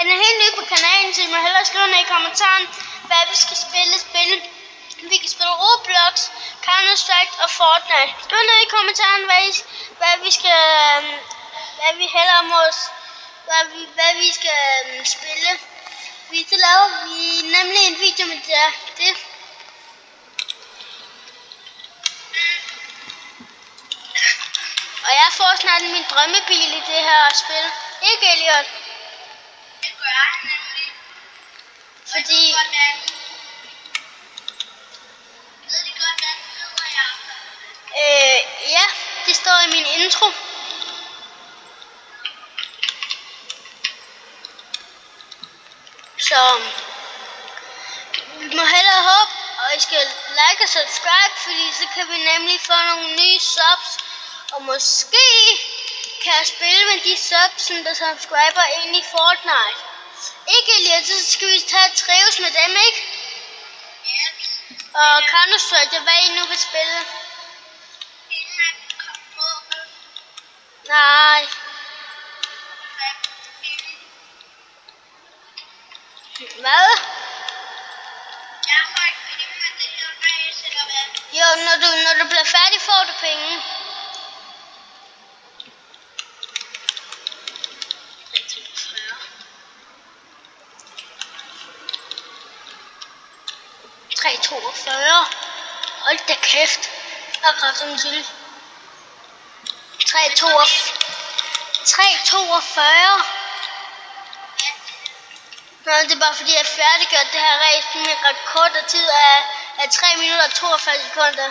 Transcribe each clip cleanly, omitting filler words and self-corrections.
Han er helt ny på kanalen, så I må hellere skrive ned i kommentaren, hvad vi skal spille. Vi kan spille Roblox, Counter-Strike og Fortnite. Skriv ned i kommentaren, hvad vi skal spille. Så laver vi nemlig en video med det. Og jeg får snart min drømmebil i det her spil. Ikke, Elliot? Det gør jeg nemlig. Fordi... Ja, det står i min intro. Så vi må hellere håbe, og I skal like og subscribe, fordi så kan vi nemlig få nogle nye subs. Og måske kan jeg spille med de subs, der subscriber ind i Fortnite. Ikke Elias, så skal vi tage et trives med dem, ikke? Og Counter-Strike, hvad I nu vil spille? Nej. Hvad? Jeg får ikke penge med det her race, eller hvad? Jo, når du bliver færdig, får du penge. Hold da kæft. Akkurat som en syld. 3:42. Nå, det er bare fordi jeg færdiggjort det her race med rekord tid af 3 minutter og 42 sekunder.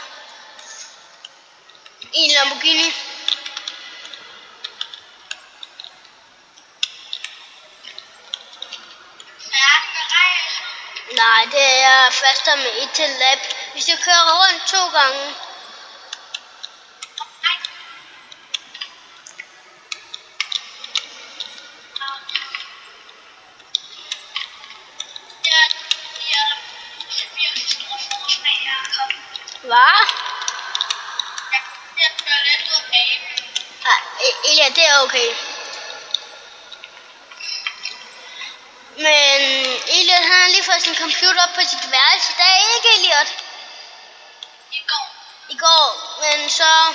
I en Lamborghini. Nej, det er faster med 1 til lap. Vi skal køre rundt 2 gange. Hvad? Ja, det er okay. Men Elliot, han har lige fået sin computer op på sit værelse i dag, ikke Elliot? I går, men så...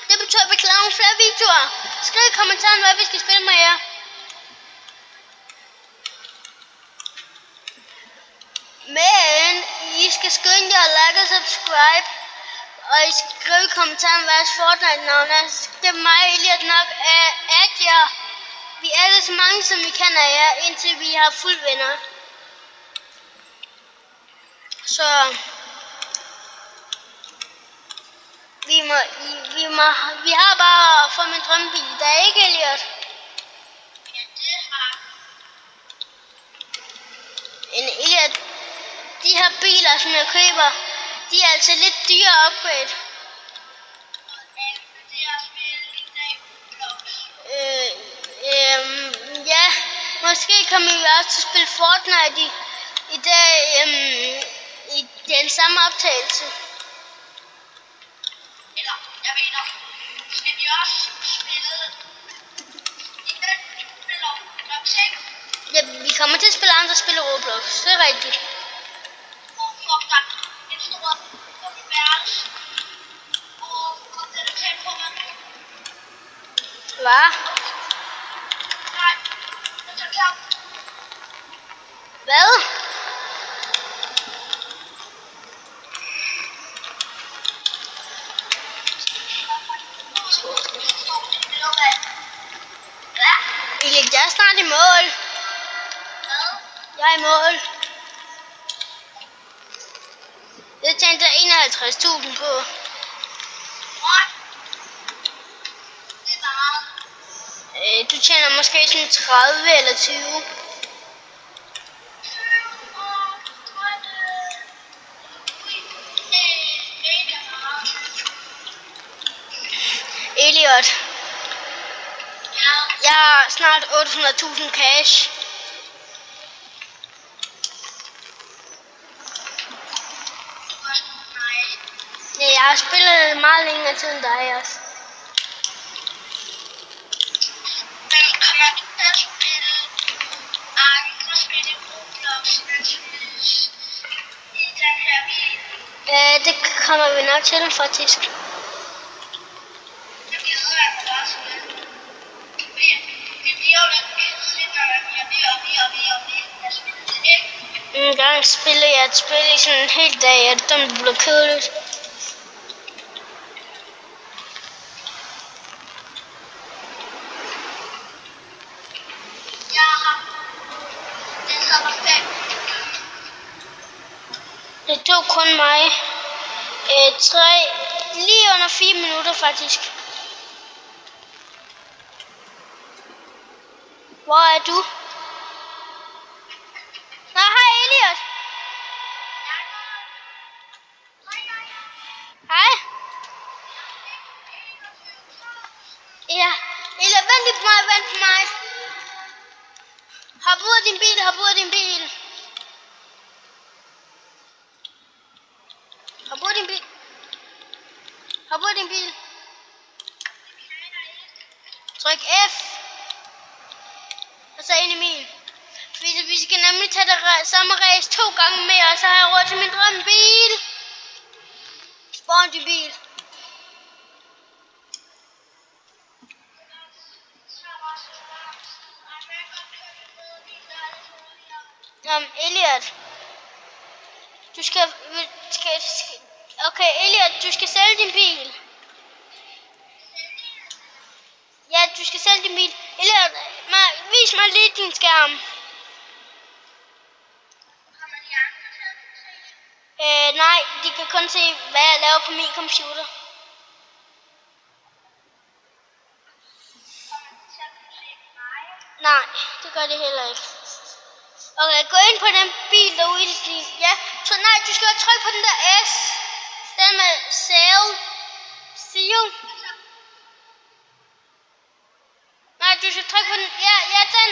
Det betyder, at vi kan lave nogle flere videoer. Skriv i kommentaren, hvad vi skal spille med jer. Men I skal skynde jer at like og subscribe. Og I skal skrive i kommentaren, hvad jeres Fortnite-navn er. Så skal mig og Elliot nok at jer. Vi er det så mange, som vi kan af jer, indtil vi har fuld venner. Så vi har bare fået min drømmebil i dag, ikke Elliot? Ja, det har. Elliot, de her biler, som jeg køber, de er altså lidt dyre at upgrade. Ja, måske kommer vi også til at spille Fortnite i dag, i den samme optagelse. Eller, jeg mener, skal vi også spille i den spiller Roblox, ikke? Ja, vi kommer til at spille andre spil i Roblox, det er rigtigt. Fuck dig, en stor værelse, og kom til at tænke på mig. Hvad? Nej, jeg tager klar. Hvad? Elliot, jeg er snart i mål. Hvad? Jeg er i mål. Jeg tjente 51.000 på. What? Det er meget. Du tjener måske sådan 30 eller 20. Elliot, jeg har snart 800.000 cash. Ja, jeg har spillet meget længere tid end dig også. Men kommer du til at spille opstillingsvis i den her bil. Det kommer vi nok til, faktisk. Jeg glæder mig bare til det. Fordi det bliver jo lidt kedeligt, når man bliver ved at spille det, ikke? En gang spillede jeg et spil i sådan en hel dag, og det blev kedeligt. Det tager mig 5. Det tog kun mig lige under 4 minutter, faktisk. Hvor er du? Nå, hej Elias. Hej. Ja, Elias, vent på mig. Hop ud af din bil. Hop ud af din bil. Tryk F. Og så ind i min. Vi skal nemlig tage det samme race 2 gange mere, og så har jeg råd til min drømmebil. Spawn din bil. Elliot. Du skal... Okay, Elliot, du skal sælge din bil. Ja, du skal sælge din bil. Elliot, vis mig lige din skærm. Nej, de kan kun se, hvad jeg laver på min computer. Nej, det gør det heller ikke. Okay, gå ind på den bil derude i din... Ja, så nej, du skal trykke på den der S. Den med sale. Seal. Nej, du skal trykke på den... Ja, den.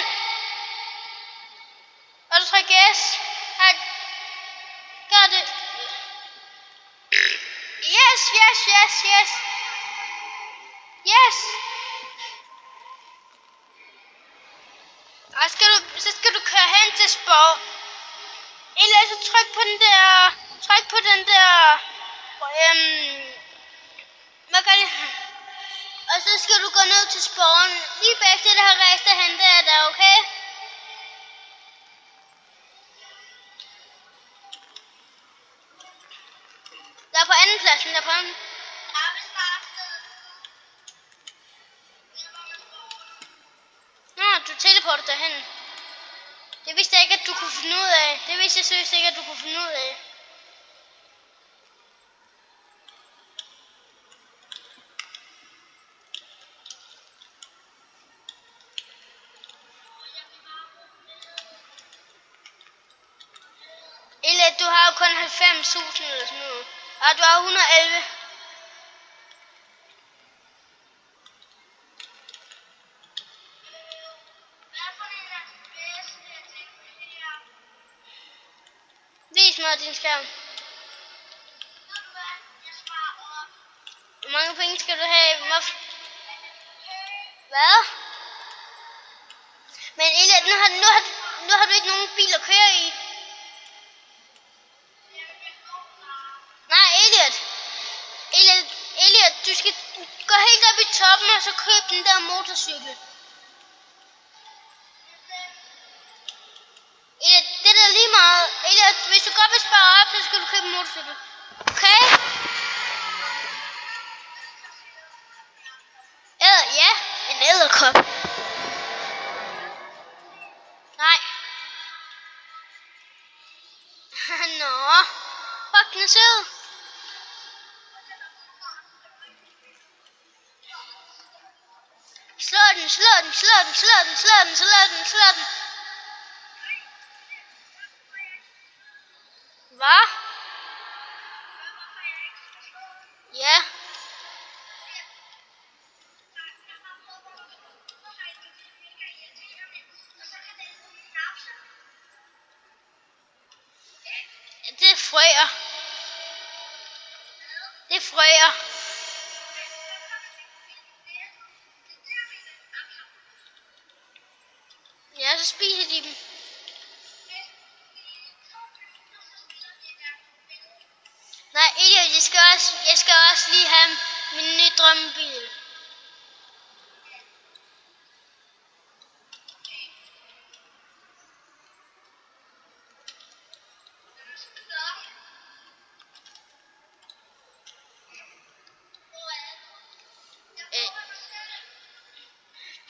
Og du trykker S. Her. Gør det. Yes. Og så skal du køre hen til Sport. Eller så tryk på den der... Hvad gør det? Og så skal du gå ned til Spawn. Lige bagefter det her race, der henter jeg dig, okay? Der er på anden pladsen, Nå, du teleporter derhen. Det vidste jeg ikke, at du kunne finde ud af. Det vidste jeg seriøst ikke, at du kunne finde ud af. Eller du har jo kun 90.000 eller sådan noget. Og du har 111. Vis mig din skærm. Hvor mange penge skal du have? Hvad? Men Elliot, nu har du ikke nogen bil at køre i. Nej, Elliot, du skal gå helt op i toppen og så købe den der motorcykel. Elliot, det er lige meget. Elliot, hvis du godt vil spare op, så skal du købe en motorcykel. Okay? Ja, en edderkop. Nej. Nå. Fuck, den er sød. Slå den. Hvad? Ja. Det er frøer. Ja, så spiser de dem. jeg skal også lige have min nye drømmebil.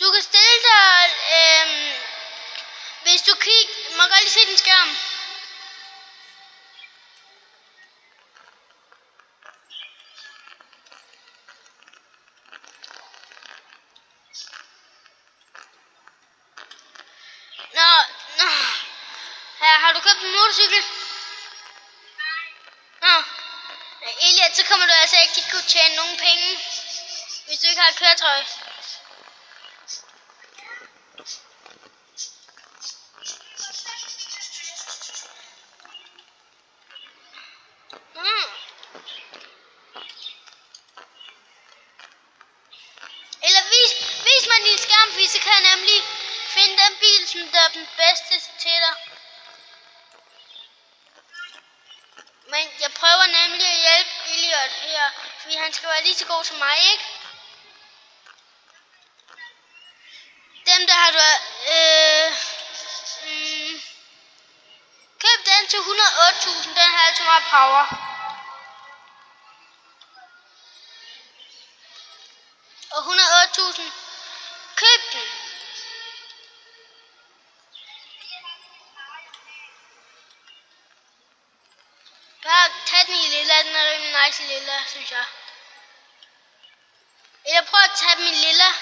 Du kan stille dig, hvis du kigger, må godt lige se din skærm. Nå. Her, har du købt en motorcykel? Nå. Elliot, så kommer du altså ikke til at kunne tjene nogen penge, hvis du ikke har et køretøj. Eller vis mig din skærm, fordi så kan jeg nemlig finde den bil, som der er den bedste til dig. Men jeg prøver nemlig at hjælpe Elliot her, fordi han skal være lige så god som mig, ikke? Dem der har du... køb den til 108.000, den har altså meget power. Og 108.000. Køb den. Bare tag den i lilla, den er rimelig nice i lilla, synes jeg. Eller prøv at tage dem i lilla.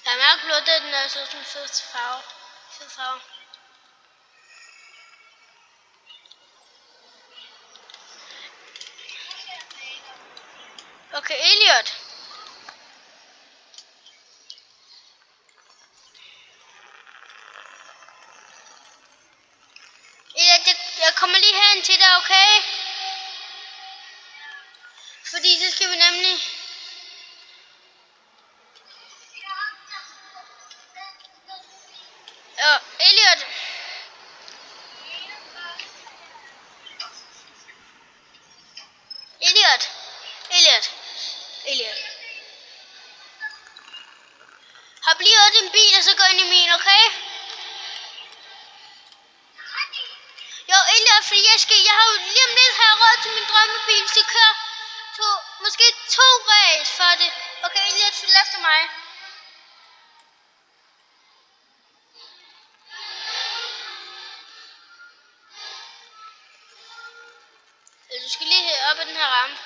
Der er mørkeblå, det er den der sådan en fed farve. Okay, Elliot. Jeg kommer lige hen til dig, okay? Fordi så skal vi nemlig... Elliot. Hop lige ud i din bil, og så gå ind i min, okay? Jo, Elliot, fordi jeg har jo lige om lidt her råd til min drømmebil, så kører måske 2 race for det. Okay, Elliot, følg efter mig. Du skal lige op ad den her ramme.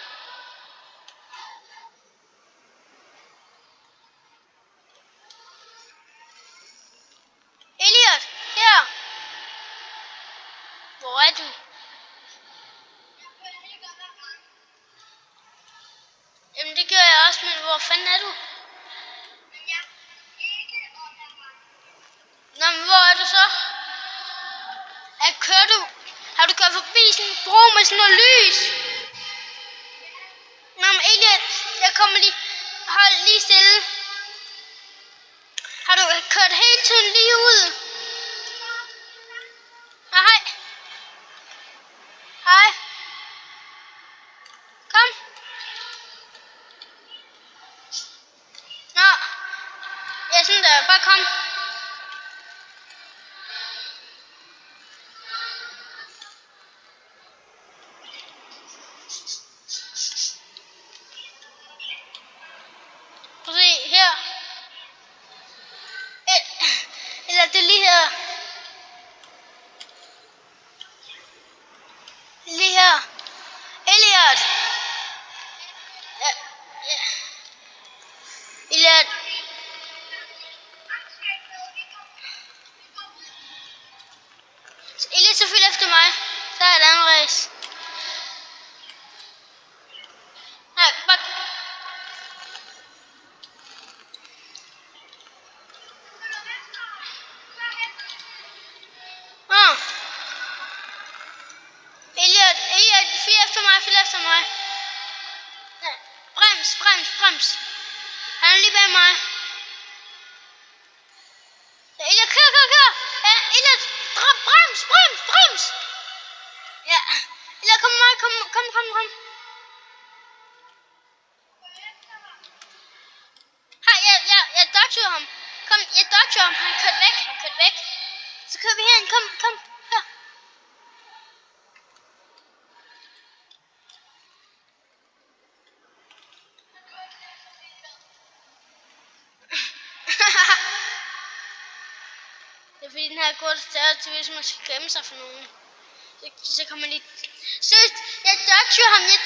Elliot, her. Hvor er du? Jamen det gør jeg også, men hvor fanden er du? Nå, men hvor er du så? Kører du? Har du kørt forbi sådan en bro med sådan noget lys? Nå, men Elliot, jeg kommer lige. Hold lige stille. Har du kørt hele tiden lige ud? Nå, hej. Hej. Kom. Nå. Ja, sådan der. Bare kom. Prøv at se her. Eller det er lige her. Lige her. Elliot. Elliot. Elliot, så følg efter mig. Så er der en race. Nej, bare... Elliot, følg efter mig. Nej, brems. Han er lige bag mig. Kom. Hej, jeg dodger ham. Kom, jeg dodger ham. Han kørte væk. Så kører vi herind. Kom. Her. Det er fordi den her kort større til, hvis man skal gemme sig for nogen. Så kan man lige... Seriøst, jeg dodgede ham. Jeg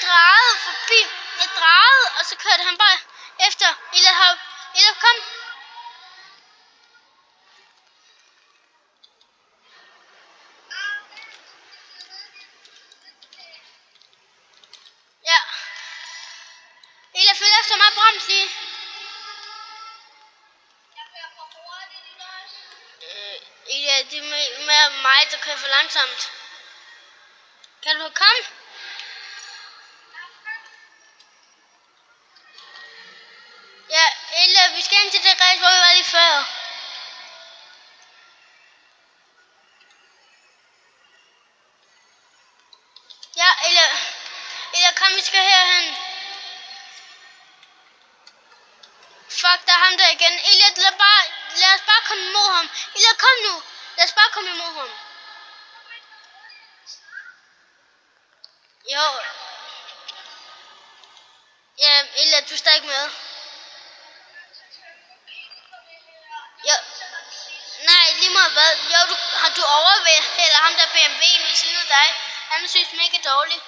drejede, og så kørte han bare efter. Eller kom. Ja. Eller følg efter mig, brems lige. Ja, det er med mig, der kører for langsomt. Kan du komme? Ja, eller vi skal ind til det race, hvor vi var lige før. Ja, eller kom, vi skal herhen. Fuck, der er ham der igen. Eller lad os bare komme imod ham. Eller kom nu. Lad os bare komme imod ham. Jo. Ja, eller du er stadig med. Jo. Nej, lige meget hvad. Jo, har du overværet, eller ham der BMW'en ved siden af dig. Han synes mega dårligt.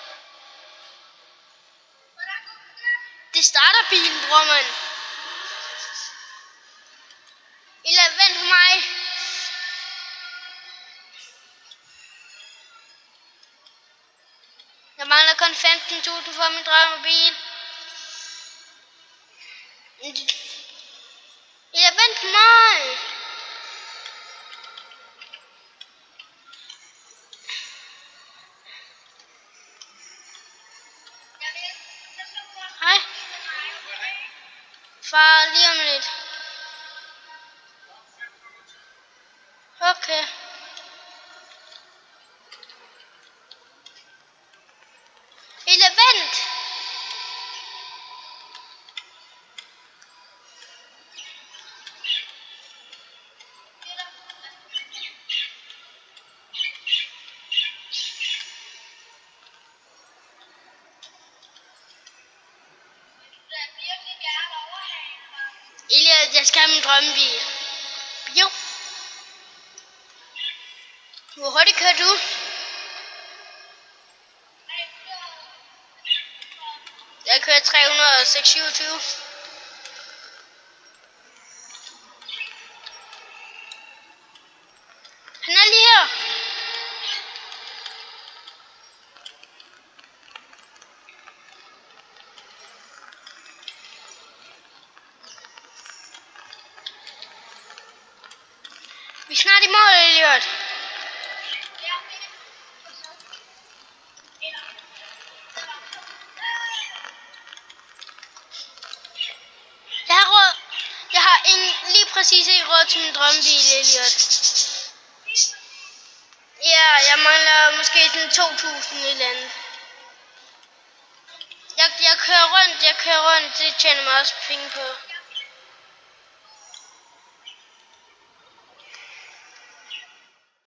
Det starter bilen, bror man. Eller vent på mig. Jeg mangler kun 15.000 for min drømmebil. Eller vent på mig. Hej. Far, lige om lidt. Okay. Eller vent. Eller jeg skal have min drømmebil. Jo. Hvor hurtigt kører du? Jeg kører 326. Han er lige her. Vi er snart i mål, Elliot. Jeg har lige præcis ikke råd til min drømmebil, Elliot. Ja, jeg mangler måske sådan 2.000 eller andet. Jeg kører rundt, det tjener mig også penge på.